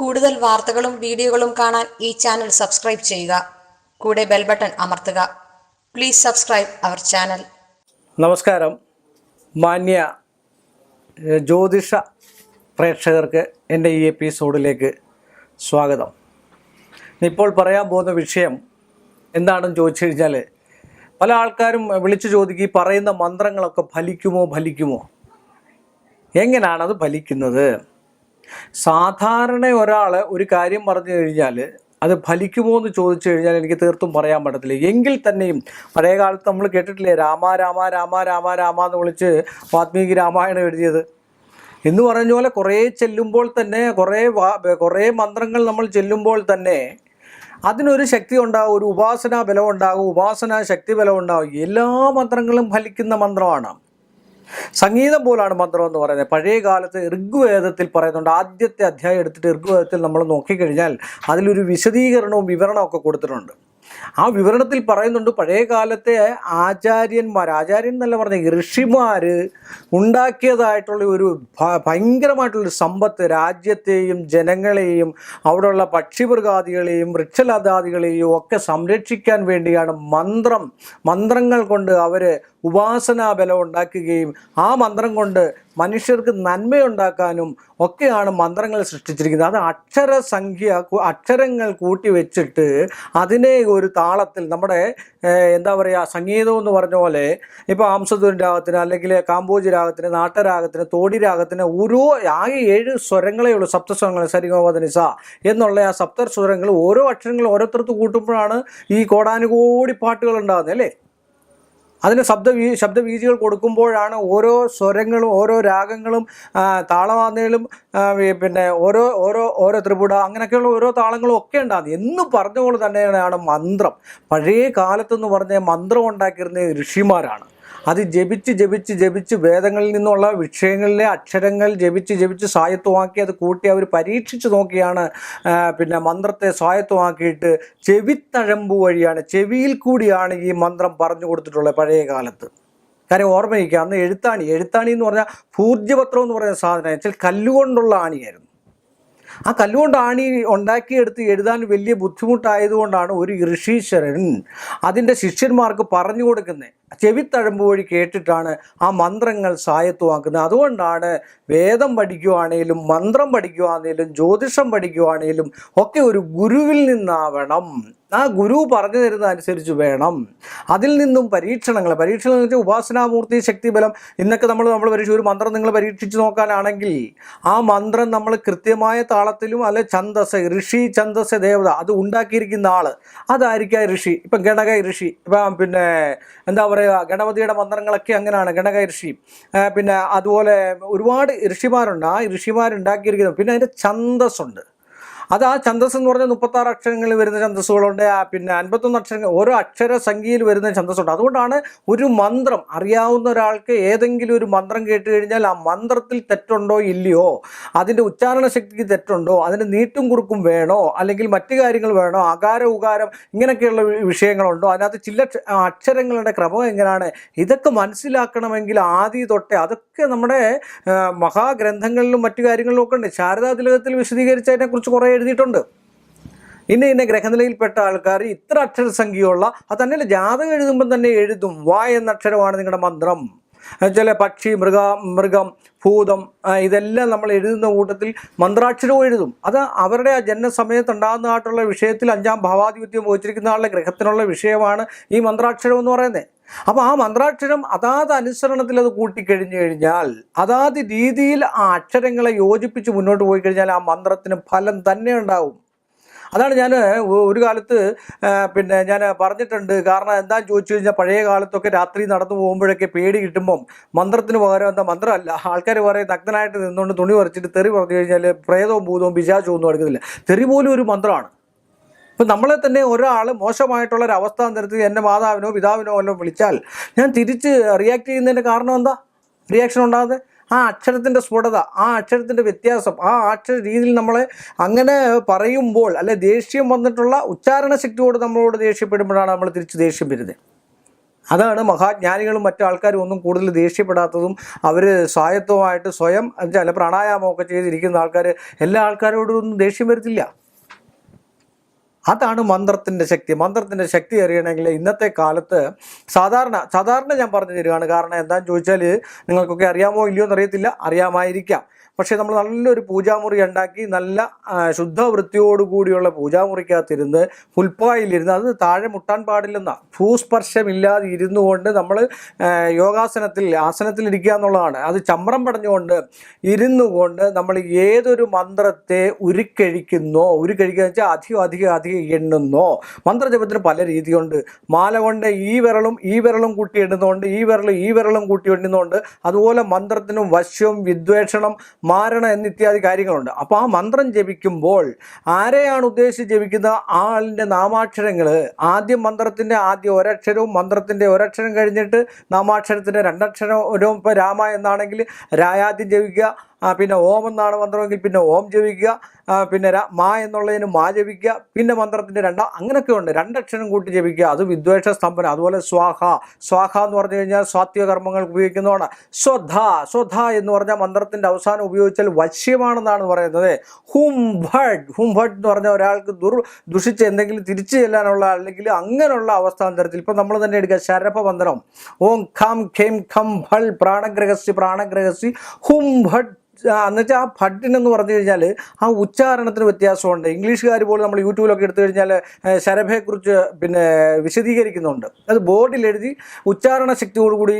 കൂടുതൽ വാർത്തകളും വീഡിയോകളും കാണാൻ ഈ ചാനൽ സബ്സ്ക്രൈബ് ചെയ്യുക. കൂടെ ബെൽ ബട്ടൺ അമർത്തുക. Please subscribe our channel. നമസ്കാരം. മാന്യ ജ്യോതിഷ പ്രേക്ഷകർക്ക് എൻ്റെ ഈ എപ്പിസോഡിലേക്ക് സ്വാഗതം. ഇപ്പോൾ പറയാൻ പോകുന്ന വിഷയം എന്താണെന്ന് ചോദിച്ചു കഴിഞ്ഞാൽ, പല ആൾക്കാരും വിളിച്ചു ചോദിക്കും, ഈ പറയുന്ന മന്ത്രങ്ങളൊക്കെ ഫലിക്കുമോ? എങ്ങനെയാണത് ഫലിക്കുന്നത്? സാധാരണ ഒരാൾ ഒരു കാര്യം പറഞ്ഞു കഴിഞ്ഞാൽ അത് ഫലിക്കുമോ എന്ന് ചോദിച്ചു കഴിഞ്ഞാൽ എനിക്ക് തീർത്തും പറയാൻ പറ്റത്തില്ല. എങ്കിൽ തന്നെയും പഴയ കാലത്ത് നമ്മൾ കേട്ടിട്ടില്ലേ, രാമ രാമ രാമ രാമ രാമ എന്ന് വിളിച്ച് വാൽമീകി രാമായണം എഴുതിയത് എന്ന് പറഞ്ഞ പോലെ കുറേ ചെല്ലുമ്പോൾ തന്നെ കുറേ മന്ത്രങ്ങൾ നമ്മൾ ചെല്ലുമ്പോൾ തന്നെ അതിനൊരു ശക്തി ഉണ്ടാകും, ഒരു ഉപാസനാ ബലം ഉണ്ടാകും, ഉപാസനാ ശക്തി ബലം ഉണ്ടാകും. എല്ലാ മന്ത്രങ്ങളും ഫലിക്കുന്ന മന്ത്രമാണ്. സംഗീതം പോലാണ് മന്ത്രം എന്ന് പറയുന്നത്. പഴയ കാലത്ത് ഋഗ്വേദത്തിൽ പറയുന്നുണ്ട്. ആദ്യത്തെ അധ്യായം എടുത്തിട്ട് ഋഗ്വേദത്തിൽ നമ്മൾ നോക്കിക്കഴിഞ്ഞാൽ അതിലൊരു വിശദീകരണവും വിവരണവും ഒക്കെ കൊടുത്തിട്ടുണ്ട്. ആ വിവരണത്തിൽ പറയുന്നുണ്ട്, പഴയ കാലത്തെ ആചാര്യൻ എന്നല്ല പറഞ്ഞ ഋഷിമാർ ഉണ്ടാക്കിയതായിട്ടുള്ള ഒരു ഭയങ്കരമായിട്ടുള്ളൊരു സമ്പത്ത്, രാജ്യത്തെയും ജനങ്ങളെയും അവിടെയുള്ള പക്ഷിമൃഗാദികളെയും വൃക്ഷലതാദികളെയും ഒക്കെ സംരക്ഷിക്കാൻ വേണ്ടിയാണ് മന്ത്രങ്ങൾ കൊണ്ട് അവർ ഉപാസനാബലം ഉണ്ടാക്കുകയും ആ മന്ത്രം കൊണ്ട് മനുഷ്യർക്ക് നന്മയുണ്ടാക്കാനും ഒക്കെയാണ് മന്ത്രങ്ങൾ സൃഷ്ടിച്ചിരിക്കുന്നത്. അത് അക്ഷരങ്ങൾ കൂട്ടി വെച്ചിട്ട് അതിനെ ഒരു താളത്തിൽ നമ്മുടെ സംഗീതം എന്ന് പറഞ്ഞ പോലെ ഇപ്പോൾ ആംസദൂൻ രാഗത്തിന്, അല്ലെങ്കിൽ കാമ്പോജി രാഗത്തിന്, നാട്ടരാഗത്തിന്, തോടി രാഗത്തിന് ആകെ 7 സ്വരങ്ങളേ ഉള്ളൂ. സപ്തസ്വരങ്ങൾ, സരിഗമപധനിസ എന്നുള്ള ആ സപ്തസ്വരങ്ങൾ ഓരോ അക്ഷരങ്ങൾ ഓരോരുത്തർക്ക് കൂട്ടുമ്പോഴാണ് ഈ കോടാനുകോടി പാട്ടുകൾ ഉണ്ടാകുന്നത് അല്ലേ. അതിന് ശബ്ദവീചികൾ കൊടുക്കുമ്പോഴാണ് ഓരോ സ്വരങ്ങളും ഓരോ രാഗങ്ങളും താളവാദ്യങ്ങളും പിന്നെ ഓരോ ത്രിപുട അങ്ങനെയൊക്കെയുള്ള ഓരോ താളങ്ങളും ഒക്കെ ഉണ്ടാകുന്നത് എന്ന് പറഞ്ഞ പോലെ തന്നെയാണ് മന്ത്രം. പഴയ കാലത്തെന്ന് പറഞ്ഞാൽ മന്ത്രം ഉണ്ടാക്കിയിരുന്ന ഋഷിമാരാണ്. അത് ജപിച്ച് വേദങ്ങളിൽ നിന്നുള്ള വിഷയങ്ങളിലെ അക്ഷരങ്ങൾ ജപിച്ച് സ്വായത്തമാക്കി അത് കൂട്ടി അവർ പരീക്ഷിച്ച് നോക്കിയാണ് പിന്നെ മന്ത്രത്തെ സ്വായത്തമാക്കിയിട്ട് ചെവിത്തഴമ്പ് വഴിയാണ്, ചെവിയിൽ കൂടിയാണ് ഈ മന്ത്രം പറഞ്ഞു കൊടുത്തിട്ടുള്ളത് പഴയ കാലത്ത്. കാര്യം ഓർമ്മയിക്കുക, അന്ന് എഴുത്താണി എന്ന് പറഞ്ഞാൽ ഭൂർജപത്രം എന്ന് പറയുന്ന സാധനം വെച്ചാൽ കല്ലുകൊണ്ടുള്ള ആണിയായിരുന്നു. ആ കല്ലുകൊണ്ട് ആണി ഉണ്ടാക്കിയെടുത്ത് എഴുതാൻ വലിയ ബുദ്ധിമുട്ടായതുകൊണ്ടാണ് ഒരു ഋഷീശ്വരൻ അതിൻ്റെ ശിഷ്യന്മാർക്ക് പറഞ്ഞു കൊടുക്കുന്നത്. ചെവിത്തഴമ്പ് വഴി കേട്ടിട്ടാണ് ആ മന്ത്രങ്ങൾ സ്വായത്തമാക്കുന്നത്. അതുകൊണ്ടാണ് വേദം പഠിക്കുവാണേലും മന്ത്രം പഠിക്കുവാണേലും ജ്യോതിഷം പഠിക്കുവാണേലും ഒക്കെ ഒരു ഗുരുവിൽ നിന്നാവണം. ആ ഗുരു പറഞ്ഞു തരുന്ന അനുസരിച്ച് വേണം. അതിൽ നിന്നും പരീക്ഷണങ്ങൾ വെച്ചാൽ ഉപാസനാമൂർത്തി ശക്തിബലം ഇന്നൊക്കെ നമ്മൾ ഒരു മന്ത്രം നിങ്ങൾ പരീക്ഷിച്ച് നോക്കാനാണെങ്കിൽ ആ മന്ത്രം നമ്മൾ കൃത്യമായ താളത്തിലും അല്ലെ ഋഷി ഛന്ദസ് ദേവത അത് ഉണ്ടാക്കിയിരിക്കുന്ന ആൾ അതായിരിക്കാം ഋഷി. ഇപ്പം ഗണക ഋഷി, ഇപ്പം പിന്നെ ഗണപതിയുടെ മന്ത്രങ്ങളൊക്കെ അങ്ങനെയാണ്, ഗണക ഋഷി. പിന്നെ അതുപോലെ ഒരുപാട് ഋഷിമാരുണ്ട്. ആ ഋഷിമാരുണ്ടാക്കിയിരിക്കുന്നത്. പിന്നെ അതിൻ്റെ ഛന്ദസ്സുണ്ട്. അത് ആ ഛന്ദസ് എന്ന് പറഞ്ഞാൽ 36 അക്ഷരങ്ങളിൽ വരുന്ന ഛന്ദസ്സുകളുണ്ട്. പിന്നെ 51 അക്ഷരങ്ങൾ, ഓരോ അക്ഷര സംഖ്യയിൽ വരുന്ന ഛന്ദസ്സുണ്ട്. അതുകൊണ്ടാണ് ഒരു മന്ത്രം അറിയാവുന്ന ഒരാൾക്ക് ഏതെങ്കിലും ഒരു മന്ത്രം കേട്ട് കഴിഞ്ഞാൽ ആ മന്ത്രത്തിൽ തെറ്റുണ്ടോ ഇല്ലയോ, അതിൻ്റെ ഉച്ചാരണ ശക്തിക്ക് തെറ്റുണ്ടോ, അതിൻ്റെ നീട്ടും കുറുക്കും വേണോ, അല്ലെങ്കിൽ മറ്റു കാര്യങ്ങൾ വേണോ, അകാരം ഉകാരം ഇങ്ങനെയൊക്കെയുള്ള വിഷയങ്ങളുണ്ടോ, അതിനകത്ത് ചില അക്ഷരങ്ങളുടെ ക്രമം എങ്ങനെയാണ്, ഇതൊക്കെ മനസ്സിലാക്കണമെങ്കിൽ ആദ്യം തൊട്ടേ അതൊക്കെ നമ്മുടെ മഹാഗ്രന്ഥങ്ങളിലും മറ്റു കാര്യങ്ങളിലും ഒക്കെ ഉണ്ട്. ശാരദാതിലകത്തിൽ വിശദീകരിച്ചതിനെക്കുറിച്ച് കുറേ എഴുതിയിട്ടുണ്ട്. ഇന്ന ഗ്രഹനിലയിൽപ്പെട്ട ആൾക്കാർ ഇത്ര അക്ഷരസംഖ്യയുള്ള, അത് തന്നെയല്ല ജാതകം എഴുതുമ്പം തന്നെ എഴുതും വാ എന്ന അക്ഷരമാണ് നിങ്ങളുടെ മന്ത്രം. ചില പക്ഷി, മൃഗം, ഭൂതം ഇതെല്ലാം നമ്മൾ എഴുതുന്ന കൂട്ടത്തിൽ മന്ത്രാക്ഷരവും എഴുതും. അത് അവരുടെ ആ ജന്മസമയത്ത് ഉണ്ടാകുന്നതായിട്ടുള്ള വിഷയത്തിൽ 5ാം ഭാവാധിപത്യം വഹിച്ചിരിക്കുന്ന ആളുടെ ഗ്രഹത്തിനുള്ള വിഷയമാണ് ഈ മന്ത്രാക്ഷരം എന്ന് പറയുന്നത്. അപ്പോൾ ആ മന്ത്രാക്ഷരം അതാത് അനുസരണത്തിൽ അത് കൂട്ടിക്കഴിഞ്ഞു കഴിഞ്ഞാൽ, അതാത് രീതിയിൽ ആ അക്ഷരങ്ങളെ യോജിപ്പിച്ച് മുന്നോട്ട് പോയി കഴിഞ്ഞാൽ ആ മന്ത്രത്തിന് ഫലം തന്നെ ഉണ്ടാവും. അതാണ് ഞാൻ ഒരു കാലത്ത് പിന്നെ ഞാൻ പറഞ്ഞിട്ടുണ്ട്. കാരണം എന്താണെന്ന് ചോദിച്ചു കഴിഞ്ഞാൽ, പഴയ കാലത്തൊക്കെ രാത്രി നടന്നു പോകുമ്പോഴൊക്കെ പേടി കിട്ടുമ്പം മന്ത്രത്തിന് പകരം മന്ത്രമല്ല, ആൾക്കാർ പറയും നഗ്നനായിട്ട് നിന്നുകൊണ്ട് തുണി പറിച്ചിട്ട് തെറി പറഞ്ഞു കഴിഞ്ഞാൽ പ്രേതവും ഭൂതവും പിശാചവും ഒന്നും എടുക്കുന്നില്ല. തെറി പോലും ഒരു മന്ത്രമാണ്. ഇപ്പം നമ്മളെ തന്നെ ഒരാൾ മോശമായിട്ടുള്ളൊരവസ്ഥാന്തരത്തിൽ എൻ്റെ മാതാവിനോ പിതാവിനോ വല്ലതും വിളിച്ചാൽ ഞാൻ തിരിച്ച് റിയാക്ട് ചെയ്യുന്നതിൻ്റെ കാരണം എന്താ? റിയാക്ഷൻ ഉണ്ടാകാതെ ആ അക്ഷരത്തിൻ്റെ സ്ഫുടത, ആ അക്ഷരത്തിൻ്റെ വ്യത്യാസം, ആ അക്ഷര രീതിയിൽ നമ്മളെ അങ്ങനെ പറയുമ്പോൾ, അല്ലെ ദേഷ്യം വന്നിട്ടുള്ള ഉച്ചാരണ ശക്തിയോട് നമ്മളോട് ദേഷ്യപ്പെടുമ്പോഴാണ് നമ്മൾ തിരിച്ച് ദേഷ്യം വരുന്നത്. അതാണ് മഹാജ്ഞാനികളും മറ്റു ആൾക്കാരും ഒന്നും കൂടുതൽ ദേഷ്യപ്പെടാത്തതും. അവർ സ്വായത്തമായിട്ട് സ്വയം ചില പ്രാണായാമമൊക്കെ ചെയ്തിരിക്കുന്ന ആൾക്കാർ എല്ലാ ആൾക്കാരോടും ഒന്നും ദേഷ്യം വരത്തില്ല. അതാണ് മന്ത്രത്തിൻ്റെ ശക്തി. മന്ത്രത്തിൻ്റെ ശക്തി അറിയണമെങ്കിൽ ഇന്നത്തെ കാലത്ത് സാധാരണ ഞാൻ പറഞ്ഞു തരികയാണ്. കാരണം എന്താണെന്ന് ചോദിച്ചാൽ നിങ്ങൾക്കൊക്കെ അറിയാമോ ഇല്ലയോ എന്നറിയത്തില്ല, അറിയാമായിരിക്കാം. പക്ഷേ നമ്മൾ നല്ലൊരു പൂജാമുറി ഉണ്ടാക്കി നല്ല ശുദ്ധവൃത്തിയോടുകൂടിയുള്ള പൂജാമുറിക്കകത്തിരുന്ന് പുൽപ്പായിലിരുന്ന്, അത് താഴെ മുട്ടാൻ പാടില്ലെന്ന, ഭൂസ്പർശമില്ലാതെ ഇരുന്നു കൊണ്ട് നമ്മൾ ആസനത്തിലിരിക്കുക എന്നുള്ളതാണ്. അത് ചമ്രം പടഞ്ഞുകൊണ്ട് ഇരുന്നു കൊണ്ട് നമ്മൾ ഏതൊരു മന്ത്രത്തെ ഉരുക്കഴിക്കുക വെച്ചാൽ അധികം എണ്ണുന്നോ. മന്ത്രജപത്തിന് പല രീതിയുണ്ട്. മാല കൊണ്ട് ഈ വിരലും കൂട്ടി എണ്ണുന്നുണ്ട്, ഈ വിരലും കൂട്ടി എണ്ണുന്നുണ്ട്. അതുപോലെ മന്ത്രത്തിനും വശ്യം, വിദ്വേഷണം, മാരണ എന്നിത്യാദി കാര്യങ്ങളുണ്ട്. അപ്പോൾ ആ മന്ത്രം ജപിക്കുമ്പോൾ ആരെയാണ് ഉദ്ദേശിച്ച് ജപിക്കുന്നത്? ആളിൻ്റെ നാമാക്ഷരങ്ങൾ ആദ്യം മന്ത്രത്തിൻ്റെ ആദ്യം ഒരക്ഷരവും മന്ത്രത്തിൻ്റെ ഒരക്ഷരം കഴിഞ്ഞിട്ട് നാമാക്ഷരത്തിൻ്റെ രണ്ടക്ഷരവും. ഇപ്പോൾ രാമ എന്നാണെങ്കിൽ രായാദ്യം ജപിക്കുക, പിന്നെ ഓം എന്നാണ് മന്ത്രമെങ്കിൽ പിന്നെ ഓം ജപിക്കുക, പിന്നെ മാ എന്നുള്ളതിന് മാ ജപിക്കുക, പിന്നെ മന്ത്രത്തിൻ്റെ അങ്ങനെയൊക്കെ ഉണ്ട്. രണ്ടക്ഷരം കൂട്ടി ജപിക്കുക, അത് വിദ്വേഷ സ്തംഭനം. അതുപോലെ സ്വാഹ എന്ന് പറഞ്ഞു കഴിഞ്ഞാൽ സ്വാത്വിക കർമ്മങ്ങൾക്ക് ഉപയോഗിക്കുന്നതാണ്. സ്വധ എന്ന് പറഞ്ഞാൽ മന്ത്രത്തിൻ്റെ അവസാനം ഉപയോഗിച്ചാൽ വശ്യമാണെന്നാണ് പറയുന്നത്. ഹും ഭഡ് എന്ന് പറഞ്ഞാൽ ഒരാൾക്ക് ദുഷിച്ച് എന്തെങ്കിലും തിരിച്ചു ചെല്ലാനുള്ള അല്ലെങ്കിൽ അങ്ങനെയുള്ള അവസ്ഥാന്തരത്തിൽ. ഇപ്പം നമ്മൾ തന്നെ എടുക്കുക ശരഭ മന്ത്രം, ഓം ഖം ഖേം ഖം ഭൾ പ്രാണഗ്രഹസി ഹും ഭഡ് എന്നുവെച്ചാൽ ആ ഭട്ടിനെന്ന് പറഞ്ഞു കഴിഞ്ഞാൽ ആ ഉച്ചാരണത്തിന് വ്യത്യാസമുണ്ട്. ഇംഗ്ലീഷുകാർ പോലും നമ്മൾ യൂട്യൂബിലൊക്കെ എടുത്തു കഴിഞ്ഞാൽ ശരഭയെക്കുറിച്ച് പിന്നെ വിശദീകരിക്കുന്നുണ്ട്. അത് ബോർഡിൽ എഴുതി ഉച്ചാരണ ശക്തിയോടുകൂടി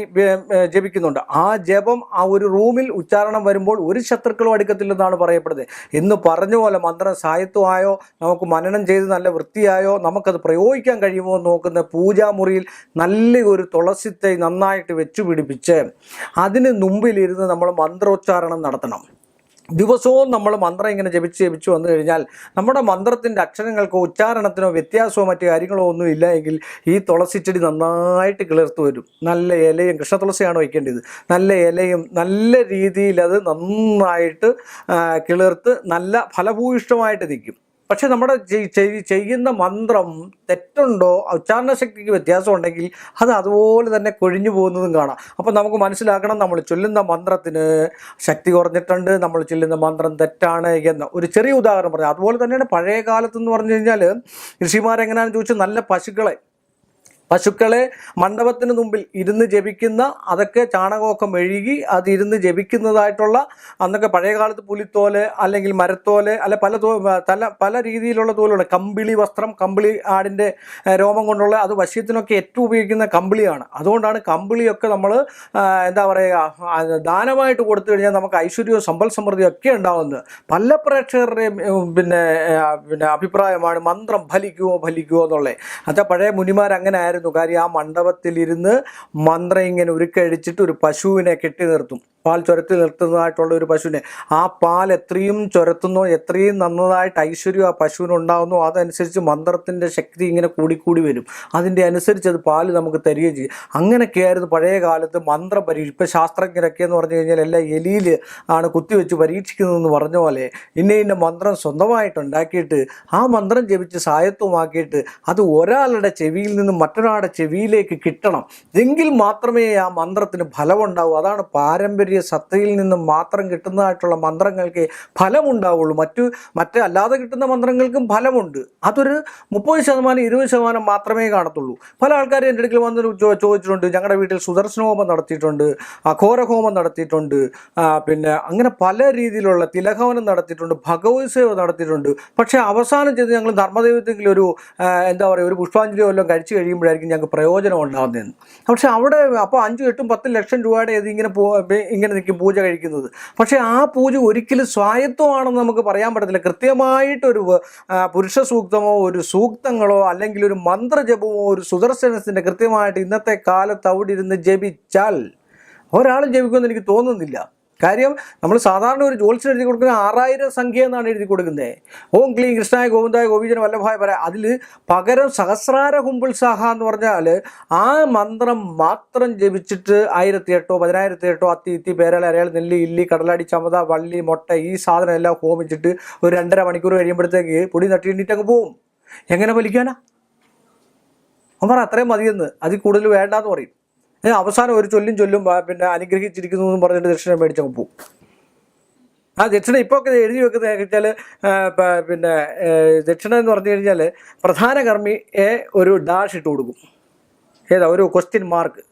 ജപിക്കുന്നുണ്ട്. ആ ജപം ആ ഒരു റൂമിൽ ഉച്ചാരണം വരുമ്പോൾ ഒരു ശത്രുക്കളും അടുക്കത്തില്ലെന്നാണ് പറയപ്പെടുന്നത്. എന്ന് പറഞ്ഞ പോലെ മന്ത്രം സായത്വമായോ നമുക്ക് മനനം ചെയ്ത് നല്ല വൃത്തിയായോ നമുക്കത് പ്രയോഗിക്കാൻ കഴിയുമോ എന്ന് നോക്കുന്ന പൂജാമുറിയിൽ നല്ല ഒരു തുളസിത്തൈ നന്നായിട്ട് വെച്ചു പിടിപ്പിച്ച് അതിന് മുമ്പിലിരുന്ന് നമ്മൾ മന്ത്രോച്ചാരണം നടത്തണം. ദിവസവും നമ്മൾ മന്ത്രം ഇങ്ങനെ ജപിച്ച് വന്നു കഴിഞ്ഞാൽ നമ്മുടെ മന്ത്രത്തിൻ്റെ അക്ഷരങ്ങൾക്കോ ഉച്ചാരണത്തിനോ വ്യത്യാസമോ മറ്റു കാര്യങ്ങളോ ഒന്നും ഇല്ല എങ്കിൽ ഈ തുളസിച്ചെടി നന്നായിട്ട് കിളിർത്ത് വരും. നല്ല ഇലയും, കൃഷ്ണതുളസിയാണ് വയ്ക്കേണ്ടത്, നല്ല ഇലയും നല്ല രീതിയിൽ അത് നന്നായിട്ട് കിളിർത്ത് നല്ല ഫലഭൂയിഷ്ടമായിട്ട് നിൽക്കും. പക്ഷെ നമ്മുടെ ചെയ്യുന്ന മന്ത്രം തെറ്റുണ്ടോ, ഉച്ചാരണ ശക്തിക്ക് വ്യത്യാസം ഉണ്ടെങ്കിൽ അത് അതുപോലെ തന്നെ കൊഴിഞ്ഞു പോകുന്നതും കാണാം. അപ്പം നമുക്ക് മനസ്സിലാക്കണം, നമ്മൾ ചൊല്ലുന്ന മന്ത്രത്തിന് ശക്തി കുറഞ്ഞിട്ടുണ്ട്, നമ്മൾ ചൊല്ലുന്ന മന്ത്രം തെറ്റാണ് എന്ന്. ഒരു ചെറിയ ഉദാഹരണം പറയാം. അതുപോലെ തന്നെയാണ് പഴയ കാലത്തെന്ന് പറഞ്ഞു കഴിഞ്ഞാൽ ഋഷിമാരെങ്ങനെയാണെന്ന് ചോദിച്ചാൽ നല്ല പശുക്കളെ മണ്ഡപത്തിന് മുമ്പിൽ ഇരുന്ന് ജപിക്കുന്ന, അതൊക്കെ ചാണകമൊക്കെ മെഴുകി അതിരുന്ന് ജപിക്കുന്നതായിട്ടുള്ള, അന്നൊക്കെ പഴയ കാലത്ത് പുലിത്തോല് അല്ലെങ്കിൽ മരത്തോല് അല്ല പല രീതിയിലുള്ള തോലുണ്ട്. കമ്പിളി വസ്ത്രം, കമ്പിളി ആടിൻ്റെ രോമം കൊണ്ടുള്ള, അത് വശ്യത്തിനൊക്കെ ഏറ്റവും ഉപയോഗിക്കുന്ന കമ്പിളിയാണ്. അതുകൊണ്ടാണ് കമ്പിളിയൊക്കെ നമ്മൾ എന്താ പറയുക ദാനമായിട്ട് കൊടുത്തു കഴിഞ്ഞാൽ നമുക്ക് ഐശ്വര്യവും സമ്പൽ സമൃദ്ധിയും ഒക്കെ ഉണ്ടാകുന്നത്. പല പ്രേക്ഷകരുടെയും പിന്നെ അഭിപ്രായമാണ് മന്ത്രം ഫലിക്കുമോ എന്നുള്ളത്. അത് പഴയ മുനിമാരങ്ങനെ ആയിരുന്നു. കാര്യം ആ മണ്ഡപത്തിലിരുന്ന് മന്ത്രം ഇങ്ങനെ ഉരുക്കഴിച്ചിട്ട് ഒരു പശുവിനെ കെട്ടി നിർത്തും. പാൽ ചുരത്തി നിർത്തുന്നതായിട്ടുള്ള ഒരു പശുവിനെ, ആ പാൽ എത്രയും ചുരത്തുന്നോ എത്രയും നന്നതായിട്ട് ഐശ്വര്യം ആ പശുവിനുണ്ടാകുന്നു, അതനുസരിച്ച് മന്ത്രത്തിൻ്റെ ശക്തി ഇങ്ങനെ കൂടിക്കൂടി വരും. അതിൻ്റെ അനുസരിച്ച് അത് പാല് നമുക്ക് തരികയും ചെയ്യും. അങ്ങനെയൊക്കെയായിരുന്നു പഴയ കാലത്ത് മന്ത്രം ഇപ്പം ശാസ്ത്രജ്ഞരൊക്കെ എന്ന് പറഞ്ഞു കഴിഞ്ഞാൽ എല്ലാം എലിയിൽ ആണ് കുത്തിവെച്ച് പരീക്ഷിക്കുന്നതെന്ന് പറഞ്ഞ പോലെ ഇന്ന മന്ത്രം സ്വന്തമായിട്ടുണ്ടാക്കിയിട്ട് ആ മന്ത്രം ജപിച്ച് സായത്വമാക്കിയിട്ട് അത് ഒരാളുടെ ചെവിയിൽ നിന്നും മറ്റൊരാളുടെ ചെവിയിലേക്ക് കിട്ടണം. എങ്കിൽ മാത്രമേ ആ മന്ത്രത്തിന് ഫലമുണ്ടാവൂ. അതാണ് പാരമ്പര്യ സത്തയിൽ നിന്നും മാത്രം കിട്ടുന്നതായിട്ടുള്ള മന്ത്രങ്ങൾക്ക് ഫലമുണ്ടാവുള്ളൂ. അല്ലാതെ കിട്ടുന്ന മന്ത്രങ്ങൾക്കും ഫലമുണ്ട്. അതൊരു 30%, 20% മാത്രമേ കാണത്തുള്ളൂ. പല ആൾക്കാരും എൻ്റെ അടുക്കൽ വന്ന് ചോദിച്ചിട്ടുണ്ട്. ഞങ്ങളുടെ വീട്ടിൽ സുദർശനഹോമം നടത്തിയിട്ടുണ്ട്, അഘോരഹോമം നടത്തിയിട്ടുണ്ട്, പിന്നെ അങ്ങനെ പല രീതിയിലുള്ള തിലഹവനം നടത്തിയിട്ടുണ്ട്, ഭഗവത് സേവ നടത്തിയിട്ടുണ്ട്. പക്ഷേ അവസാനം ചെയ്ത് ഞങ്ങൾ ധർമ്മദൈവത്തെങ്കിലും ഒരു എന്താ പറയുക ഒരു പുഷ്പാഞ്ജലി വല്ലതും കഴിച്ചു കഴിയുമ്പോഴായിരിക്കും ഞങ്ങൾക്ക് പ്രയോജനം ഉണ്ടാകുന്നതെന്ന്. പക്ഷേ അവിടെ അപ്പോൾ 5, 8, 10 ലക്ഷം രൂപയുടെ ഇങ്ങനെ നിൽക്കും പൂജ കഴിക്കുന്നത്. പക്ഷേ ആ പൂജ ഒരിക്കലും സ്വായത്വമാണെന്ന് നമുക്ക് പറയാൻ പറ്റത്തില്ല. കൃത്യമായിട്ടൊരു പുരുഷ സൂക്തമോ ഒരു സൂക്തങ്ങളോ അല്ലെങ്കിൽ ഒരു മന്ത്രജപമോ ഒരു സുദർശനത്തിൻ്റെ കൃത്യമായിട്ട് ഇന്നത്തെ കാലത്ത് അവിടെ ഇരുന്ന് ജപിച്ചാൽ ഒരാളും ജപിക്കുമെന്ന് എനിക്ക് തോന്നുന്നില്ല. കാര്യം നമ്മൾ സാധാരണ ഒരു ജ്യോത്സ്യം എഴുതി കൊടുക്കുന്നത് 6000 സംഖ്യ എന്നാണ് എഴുതി കൊടുക്കുന്നത്. ഓം ക്ലീം കൃഷ്ണായ ഗോവിന്ദായ ഗോപീജന വല്ലഭായ പറയാം. അതിൽ പകരം സഹസ്രാര കുമ്പിൾസാഹ എന്ന് പറഞ്ഞാൽ ആ മന്ത്രം മാത്രം ജപിച്ചിട്ട് 1008, 10008 അത്തി ഇത്തി പേരാൽ അരയാൾ നെല്ലി ഇല്ലി കടലാടി ചമത വള്ളി മൊട്ട ഈ സാധനം എല്ലാം ഹോമിച്ചിട്ട് ഒരു 2.5 മണിക്കൂർ കഴിയുമ്പോഴത്തേക്ക് പൊടി തട്ടി എണ്ണീറ്റ് അങ്ങ് പോവും. എങ്ങനെ ഫലിക്കാനാ? അവൻ പറ അത്രയും മതിയെന്ന്, അതിൽ കൂടുതൽ വേണ്ടാന്ന് പറയും. അവസാനം ഒരു ചൊല്ലും പിന്നെ അനുഗ്രഹിച്ചിരിക്കുന്നു എന്ന് പറഞ്ഞിട്ട് ദക്ഷിണ മേടിച്ചങ്ങ് പോകും. ആ ദക്ഷിണ ഇപ്പോൾ ഒക്കെ എഴുതി വെക്കുന്നത് വെച്ചാൽ പിന്നെ ദക്ഷിണ എന്ന് പറഞ്ഞു കഴിഞ്ഞാൽ പ്രധാന കർമ്മിയെ ഒരു ഡാഷ് ഇട്ട് കൊടുക്കും. ഒരു ക്വസ്റ്റ്യൻ മാർക്ക്.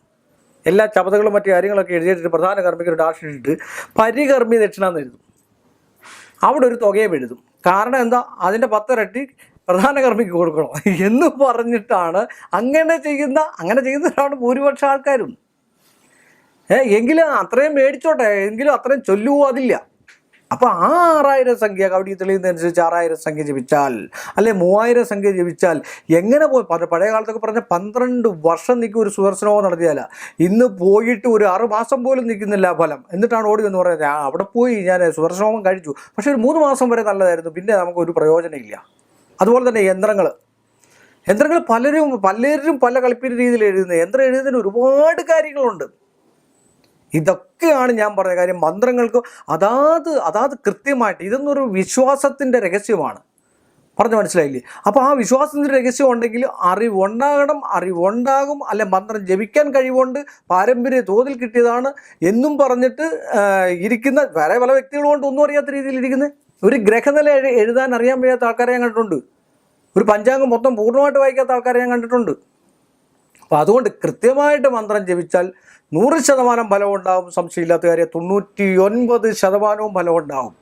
എല്ലാ ചപതകളും മറ്റു കാര്യങ്ങളൊക്കെ എഴുതിയിട്ട് പ്രധാന കർമ്മിക്ക് ഒരു ഡാഷ് ഇട്ടിട്ട് പരികർമ്മി ദക്ഷിണ എന്ന് എഴുതും. അവിടെ ഒരു തുകയും എഴുതും. കാരണം എന്താ, അതിൻ്റെ 10 ഇരട്ടി പ്രധാന കർമ്മിക്ക് കൊടുക്കണം എന്ന് പറഞ്ഞിട്ടാണ് അങ്ങനെ ചെയ്യുന്നവരാണ് ഭൂരിപക്ഷം ആൾക്കാരും. എങ്കിലും അത്രയും മേടിച്ചോട്ടെ, എങ്കിലും അത്രയും ചൊല്ലുവോ അതില്ല. അപ്പോൾ ആ 6000 സംഖ്യ കവടി തെളിയുന്നതനുസരിച്ച് 6000 സംഖ്യ ജപിച്ചാൽ, അല്ലെ 3000 സംഖ്യ ജപിച്ചാൽ എങ്ങനെ പോയി? പഴയ കാലത്തൊക്കെ പറഞ്ഞ 12 വർഷം നിൽക്കും ഒരു സുദർശനവും നടത്തിയാല. ഇന്ന് പോയിട്ട് ഒരു 6 മാസം പോലും നിൽക്കുന്നില്ല ഫലം. എന്നിട്ടാണ് ഓടി എന്ന് പറയുന്നത് അവിടെ പോയി ഞാൻ സുദർശനവും കഴിച്ചു, പക്ഷെ ഒരു 3 മാസം വരെ നല്ലതായിരുന്നു, പിന്നെ നമുക്കൊരു പ്രയോജനമില്ല. അതുപോലെ തന്നെ യന്ത്രങ്ങൾ പലരും പല കളിപ്പിൻ്റെ രീതിയിൽ എഴുതുന്നത്. യന്ത്രം എഴുതുന്നതിന് ഒരുപാട് കാര്യങ്ങളുണ്ട്. ഇതൊക്കെയാണ് ഞാൻ പറഞ്ഞ കാര്യം. മന്ത്രങ്ങൾക്ക് അതാത് കൃത്യമായിട്ട് ഇതൊന്നൊരു വിശ്വാസത്തിൻ്റെ രഹസ്യമാണ്. പറഞ്ഞു മനസ്സിലായില്ലേ? അപ്പോൾ ആ വിശ്വാസത്തിൻ്റെ രഹസ്യം ഉണ്ടെങ്കിൽ അറിവുണ്ടാകും. അല്ലെ മന്ത്രം ജപിക്കാൻ കഴിവുണ്ട്, പാരമ്പര്യ തോതിൽ കിട്ടിയതാണ് എന്നും പറഞ്ഞിട്ട് ഇരിക്കുന്ന വേറെ പല വ്യക്തികളുകൊണ്ട് ഒന്നും അറിയാത്ത രീതിയിൽ ഇരിക്കുന്നത്. ഒരു ഗ്രഹനില എഴുതാൻ അറിയാൻ വയ്യാത്ത ആൾക്കാരെ ഞാൻ കണ്ടിട്ടുണ്ട്. ഒരു പഞ്ചാംഗം മൊത്തം പൂർണ്ണമായിട്ട് വായിക്കാത്ത ആൾക്കാരെ ഞാൻ കണ്ടിട്ടുണ്ട്. അപ്പോൾ അതുകൊണ്ട് കൃത്യമായിട്ട് മന്ത്രം ജപിച്ചാൽ 100% ഫലമുണ്ടാകും. സംശയമില്ലാത്ത കാര്യം. 99% ഫലമുണ്ടാകും.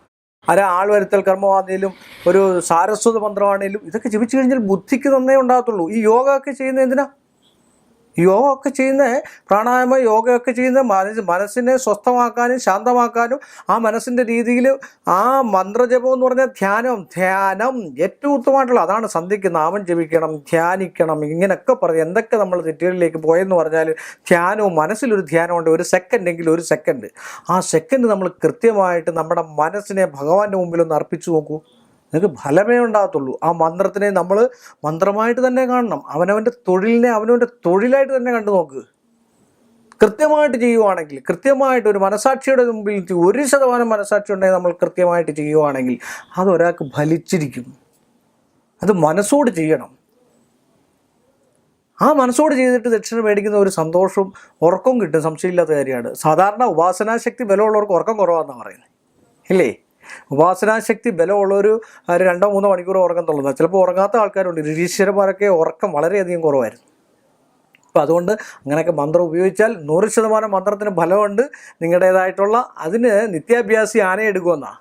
ആൾ വരുത്തൽ കർമ്മമാണെങ്കിലും ഒരു സാരസ്വത മന്ത്രമാണെങ്കിലും ഇതൊക്കെ ജപിച്ചു കഴിഞ്ഞാൽ ബുദ്ധിക്ക് നന്നേ ഉണ്ടാകത്തുള്ളൂ. ഈ യോഗ ഒക്കെ ചെയ്യുന്നത് എന്തിനാ? യോഗ ഒക്കെ ചെയ്യുന്ന പ്രാണായാമ യോഗയൊക്കെ ചെയ്യുന്ന മനസ്സിനെ സ്വസ്ഥമാക്കാനും ശാന്തമാക്കാനും ആ മനസ്സിൻ്റെ രീതിയിൽ ആ മന്ത്രജപം എന്ന് പറഞ്ഞാൽ ധ്യാനം ഏറ്റവും ഉത്തമമായിട്ടുള്ള അതാണ്. സന്ധ്യയ്ക്ക് നാമം ജപിക്കണം, ധ്യാനിക്കണം, ഇങ്ങനെയൊക്കെ പറയും. എന്തൊക്കെ നമ്മൾ തെറ്റുകളിലേക്ക് പോയെന്ന് പറഞ്ഞാൽ ധ്യാനവും മനസ്സിലൊരു ധ്യാനമുണ്ട്. ഒരു സെക്കൻഡ് ആ സെക്കൻഡ് നമ്മൾ കൃത്യമായിട്ട് നമ്മുടെ മനസ്സിനെ ഭഗവാന്റെ മുമ്പിലൊന്ന് അർപ്പിച്ചു നോക്കൂ. നിങ്ങൾക്ക് ഫലമേ ഉണ്ടാകത്തുള്ളൂ. ആ മന്ത്രത്തിനെ നമ്മൾ മന്ത്രമായിട്ട് തന്നെ കാണണം. അവനവൻ്റെ തൊഴിലിനെ അവനവൻ്റെ തൊഴിലായിട്ട് തന്നെ കണ്ടു നോക്ക്. കൃത്യമായിട്ട് ചെയ്യുവാണെങ്കിൽ, കൃത്യമായിട്ട് ഒരു മനസാക്ഷിയുടെ മുമ്പിൽ 1% മനസാക്ഷി ഉണ്ടെങ്കിൽ നമ്മൾ കൃത്യമായിട്ട് ചെയ്യുവാണെങ്കിൽ അതൊരാൾക്ക് ഫലിച്ചിരിക്കും. അത് മനസ്സോട് ചെയ്യണം. ആ മനസ്സോട് ചെയ്തിട്ട് ദക്ഷിണ മേടിക്കുന്ന ഒരു സന്തോഷവും ഉറക്കവും കിട്ടും. സംശയമില്ലാത്ത കാര്യമാണ്. സാധാരണ ഉപാസനാശക്തി ബലമുള്ളവർക്ക് ഉറക്കം കുറവാണെന്നാണ് പറയുന്നത്, ഇല്ലേ? ഉപാസനാശക്തി ബലമുള്ളൊരു 2-3 മണിക്കൂർ ഉറക്കം തുള്ളുന്നത്. ചിലപ്പോൾ ഉറങ്ങാത്ത ആൾക്കാരുണ്ട്. ഋഷീശ്വരന്മാരൊക്കെ ഉറക്കം വളരെയധികം കുറവായിരുന്നു. അപ്പോൾ അതുകൊണ്ട് അങ്ങനെയൊക്കെ മന്ത്രം ഉപയോഗിച്ചാൽ 100% മന്ത്രത്തിന് ഫലമുണ്ട്. നിങ്ങളുടേതായിട്ടുള്ള അതിന് നിത്യാഭ്യാസി ആനയെടുക്കുമെന്നാണ്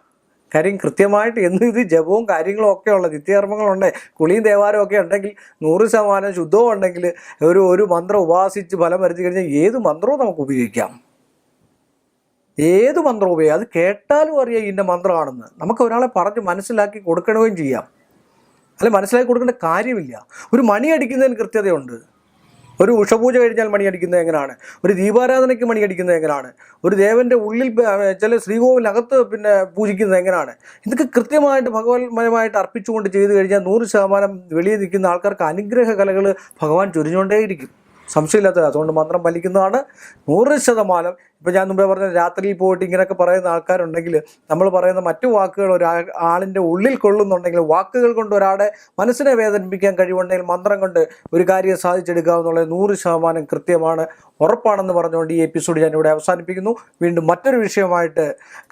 കാര്യം. കൃത്യമായിട്ട് ഇത് ജപവും കാര്യങ്ങളും ഒക്കെ ഉള്ള നിത്യകർമ്മങ്ങളുണ്ട്, കുളിയും ദേവാലയം ഒക്കെ ഉണ്ടെങ്കിൽ 100% ശുദ്ധവും ഉണ്ടെങ്കിൽ ഒരു മന്ത്രം ഉപാസിച്ച് ഫലം വരുത്തി കഴിഞ്ഞാൽ ഏത് മന്ത്രവും നമുക്ക് ഉപയോഗിക്കാം. ഏത് മന്ത്രം ഉപയോഗിക്കാം. അത് കേട്ടാലും അറിയാം ഇതിൻ്റെ മന്ത്രമാണെന്ന്. നമുക്ക് ഒരാളെ പറഞ്ഞ് മനസ്സിലാക്കി കൊടുക്കണമെങ്കിലും ചെയ്യാം. അല്ലെ മനസ്സിലാക്കി കൊടുക്കേണ്ട കാര്യമില്ല. ഒരു മണി അടിക്കുന്നതിന് കൃത്യതയുണ്ട്. ഒരു ഉഷപൂജ കഴിഞ്ഞാൽ മണി അടിക്കുന്നത് എങ്ങനെയാണ്? ഒരു ദീപാരാധനയ്ക്ക് മണി അടിക്കുന്നത് എങ്ങനെയാണ്? ഒരു ദേവൻ്റെ ഉള്ളിൽ ചില ശ്രീകോവിലകത്ത് പൂജിക്കുന്നത് എങ്ങനെയാണ്? ഇതൊക്കെ കൃത്യമായിട്ട് ഭഗവത്മയമായിട്ട് അർപ്പിച്ചുകൊണ്ട് ചെയ്തു കഴിഞ്ഞാൽ 100% വെളിയിൽ നിൽക്കുന്ന ആൾക്കാർക്ക് അനുഗ്രഹ കലകൾ ഭഗവാൻ ചൊരിഞ്ഞുകൊണ്ടേയിരിക്കും. സംശയമില്ലാത്തത്. അതുകൊണ്ട് മന്ത്രം ഫലിക്കുന്നതാണ് 100%. ഇപ്പോൾ ഞാൻ മുമ്പേ പറഞ്ഞ രാത്രിയിൽ പോയിട്ട് ഇങ്ങനെയൊക്കെ പറയുന്ന ആൾക്കാരുണ്ടെങ്കിൽ നമ്മൾ പറയുന്ന മറ്റു വാക്കുകൾ ഒരാളിൻ്റെ ഉള്ളിൽ കൊള്ളുന്നുണ്ടെങ്കിൽ, വാക്കുകൾ കൊണ്ട് ഒരാളെ മനസ്സിനെ വേദനിപ്പിക്കാൻ കഴിവുണ്ടെങ്കിൽ മന്ത്രം കൊണ്ട് ഒരു കാര്യം സാധിച്ചെടുക്കുക എന്നുള്ളത് 100% കൃത്യമാണ്, ഉറപ്പാണെന്ന് പറഞ്ഞുകൊണ്ട് ഈ എപ്പിസോഡ് ഞാനിവിടെ അവസാനിപ്പിക്കുന്നു. വീണ്ടും മറ്റൊരു വിഷയമായിട്ട്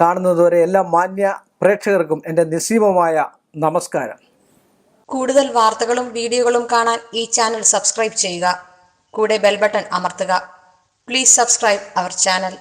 കാണുന്നതുവരെ എല്ലാ മാന്യ പ്രേക്ഷകർക്കും എൻ്റെ നിസ്സീമമായ നമസ്കാരം. കൂടുതൽ വാർത്തകളും വീഡിയോകളും കാണാൻ ഈ ചാനൽ സബ്സ്ക്രൈബ് ചെയ്യുക. കൂടെ ബെൽ ബട്ടൺ അമർത്തുക. Please subscribe our channel.